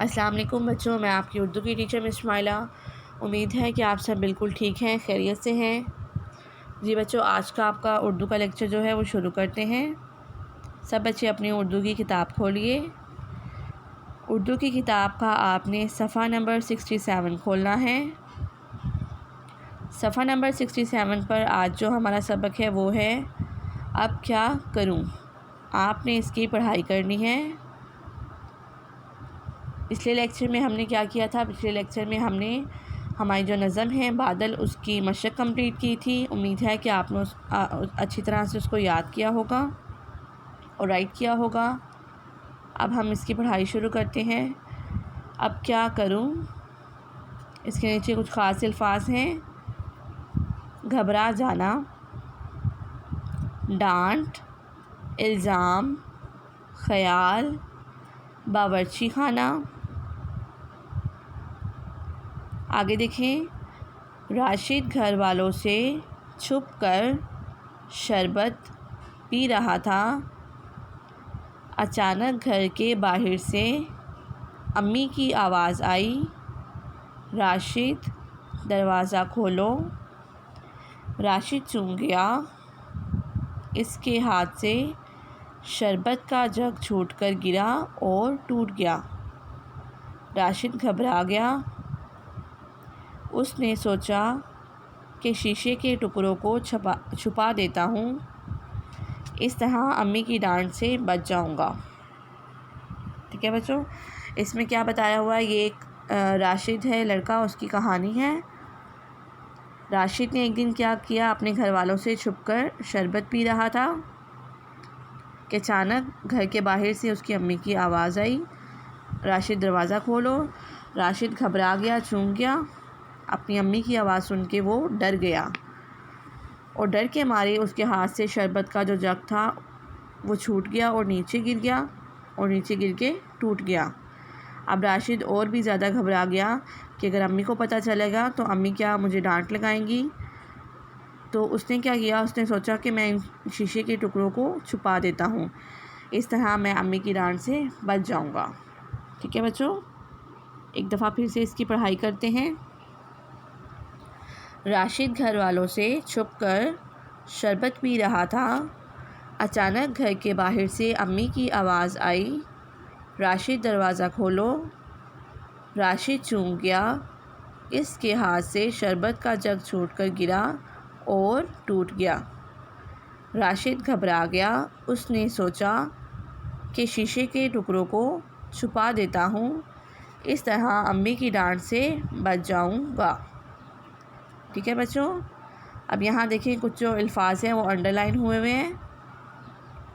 अस्सलाम वालेकुम बच्चों, मैं आपकी उर्दू की टीचर मिस माइला। उम्मीद है कि आप सब बिल्कुल ठीक हैं, खैरियत से हैं। जी बच्चों, आज का आपका उर्दू का लेक्चर जो है वो शुरू करते हैं। सब बच्चे अपनी उर्दू की किताब खोलिए। उर्दू की किताब का आपने सफ़ा नंबर 67 खोलना है। सफ़ा नंबर 67 पर आज जो हमारा सबक है वो है अब क्या करूं। आपने इसकी पढ़ाई करनी है। पिछले लेक्चर में हमने क्या किया था? पिछले लेक्चर में हमने हमारी जो नज़म है बादल, उसकी मशक कंप्लीट की थी। उम्मीद है कि आपने अच्छी तरह से उसको याद किया होगा और राइट किया होगा। अब हम इसकी पढ़ाई शुरू करते हैं। अब क्या करूं, इसके नीचे कुछ ख़ास अल्फाज हैं। घबरा जाना, डांट, इल्ज़ाम, ख़याल, बावर्ची खाना। आगे देखें, राशिद घर वालों से छुप कर शरबत पी रहा था। अचानक घर के बाहर से अम्मी की आवाज़ आई, राशिद दरवाज़ा खोलो। राशिद चूक गया, इसके हाथ से शरबत का जग छूटकर गिरा और टूट गया। राशिद घबरा गया। उसने सोचा कि शीशे के टुकड़ों को छुपा देता हूँ, इस तरह अम्मी की डांट से बच जाऊँगा। ठीक है बच्चों, इसमें क्या बताया हुआ है? ये एक राशिद है लड़का, उसकी कहानी है। राशिद ने एक दिन क्या किया, अपने घर वालों से छुपकर शरबत पी रहा था कि अचानक घर के बाहर से उसकी अम्मी की आवाज़ आई, राशिद दरवाज़ा खोलो। राशिद घबरा गया, चूक गया। अपनी अम्मी की आवाज़ सुन के वो डर गया और डर के मारे उसके हाथ से शरबत का जो जग था वो छूट गया और नीचे गिर गया और नीचे गिर के टूट गया। अब राशिद और भी ज़्यादा घबरा गया कि अगर अम्मी को पता चलेगा तो अम्मी क्या मुझे डांट लगाएंगी। तो उसने क्या किया, उसने सोचा कि मैं इन शीशे के टुकड़ों को छुपा देता हूँ, इस तरह मैं अम्मी की डांट से बच जाऊँगा। ठीक है बच्चों, एक दफ़ा फिर से इसकी पढ़ाई करते हैं। राशिद घर वालों से छुपकर शरबत पी रहा था। अचानक घर के बाहर से अम्मी की आवाज़ आई, राशिद दरवाज़ा खोलो। राशिद चूक गया, इसके हाथ से शरबत का जग छूटकर गिरा और टूट गया। राशिद घबरा गया। उसने सोचा कि शीशे के टुकड़ों को छुपा देता हूँ, इस तरह अम्मी की डांट से बच जाऊँगा। ठीक है बच्चों, अब यहाँ देखें कुछ जो अल्फाज हैं वो अंडरलाइन हुए हुए हैं।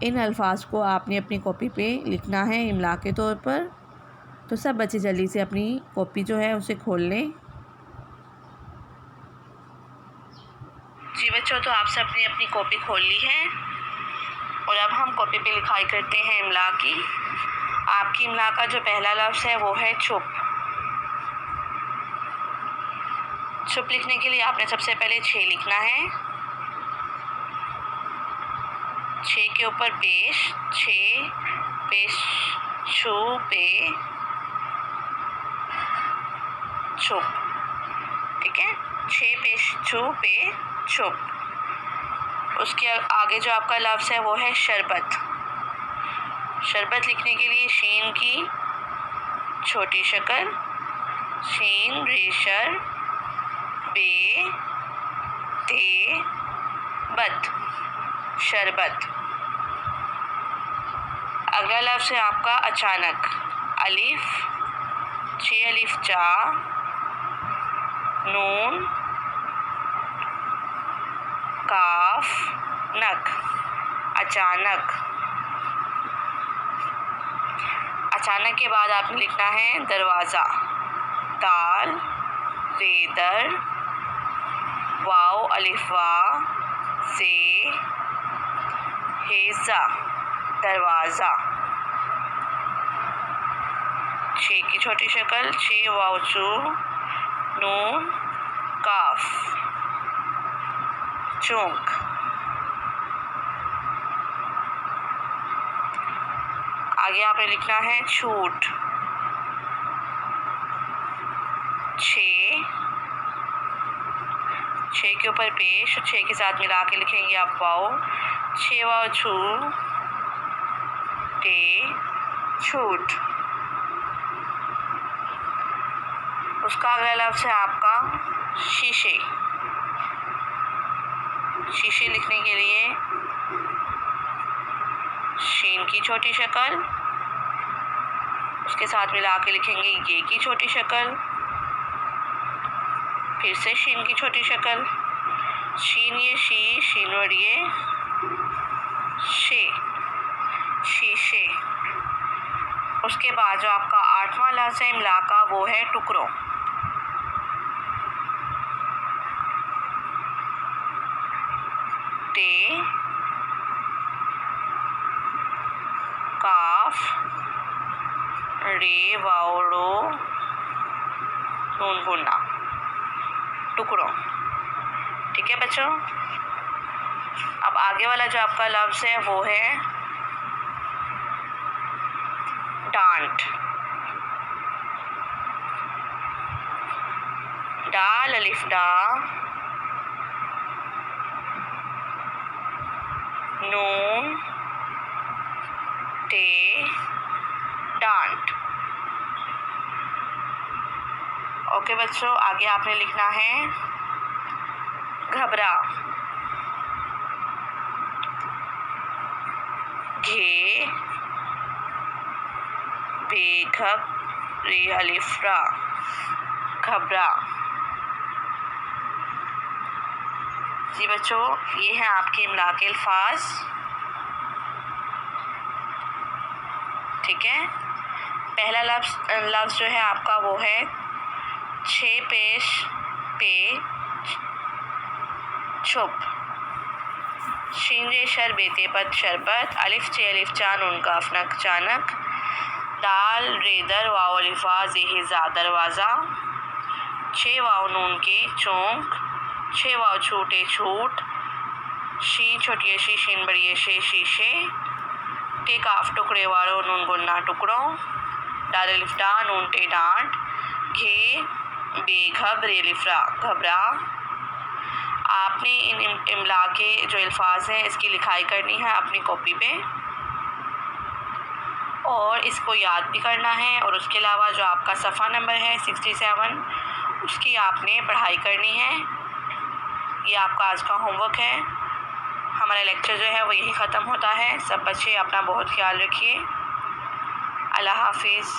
इन अल्फाज को आपने अपनी कॉपी पे लिखना है इमला के तौर पर। तो सब बच्चे जल्दी से अपनी कॉपी जो है उसे खोल लें। जी बच्चों, तो आप सब ने अपनी कॉपी खोल ली है और अब हम कॉपी पे लिखाई करते हैं इमला की। आपकी इमला का जो पहला लफ्ज़ है वो है चुप। चुप लिखने के लिए आपने सबसे पहले 6 लिखना है। 6 के ऊपर पेश, 6 पेश छू पे चुप। ठीक है, 6 पेश छू पे चुप। उसके आगे जो आपका लफ्ज़ है वो है शरबत। शरबत लिखने के लिए शीन की छोटी शक्ल, शीन रेशर बे ते बत, शरबत। अगला लफ्ज़ है आपका अचानक। अलिफ, 6 अलिफ चा, नून काफ नक, अचानक। अचानक के बाद आपने लिखना है दरवाज़ा। दाल रेदर, वाव अलिफवा से हेज़ा, दरवाज़ा। 6 की छोटी शक्ल, 6 वाव चू, नून काफ, चूक। आगे आपने लिखना है छूट। 6 के ऊपर पेश, 6 के साथ मिला के लिखेंगे आप वाओ, 6 वाओ छू टे छूट। उसका अगला लफ्ज़ है आपका शीशे। शीशे लिखने के लिए शीन की छोटी शक्ल, उसके साथ मिला के लिखेंगे ये की छोटी शक्ल, फिर से शीन की छोटी शक्ल, शीन ये शी, शीन और ये शे, शीशे। उसके बाद जो आपका 8वां लफ्ज़ है इमला का वो है टुकड़ों। टे काफ रे वाओड़ो नून गुना, टुकड़ों। ठीक है बच्चों। अब आगे वाला जो आपका लफ्ज़ है वो है डांट। डाल अलिफ डा, नून टे डांट। ओके बच्चों, आगे आपने लिखना है घबरा। घे बेघब रे अलिफ रा, घबरा। जी बच्चों, ये हैं आपके इमला के अल्फाज। ठीक है। पहला लफ्ज़ जो है आपका वो है 6 पेश पे छुप, शीन रे शर बेते पद शरबत, अलिफ चे अलिफ चान उनका अफनक चानक, दाल रेदर वाव अलिफा जेहे जा दरवाज़ा, 6 वाव नून के चौंक, 6 वाव छूटे छूट, शी छोटी शी शीन बड़ी शे शीशे, टे काफ टुकड़े वालों नून गुन्ना टुकड़ों, डाल अलिफ डा नून टे डांट, घे बेघब रे अलिफ रा घबरा। आपने इन इमला के जो अल्फाज हैं इसकी लिखाई करनी है अपनी कॉपी पे और इसको याद भी करना है, और उसके अलावा जो आपका सफ़ा नंबर है 67 उसकी आपने पढ़ाई करनी है। ये आपका आज का होमवर्क है। हमारा लेक्चर जो है वो यही ख़त्म होता है। सब बच्चे अपना बहुत ख्याल रखिए। अल्लाह हाफिज़।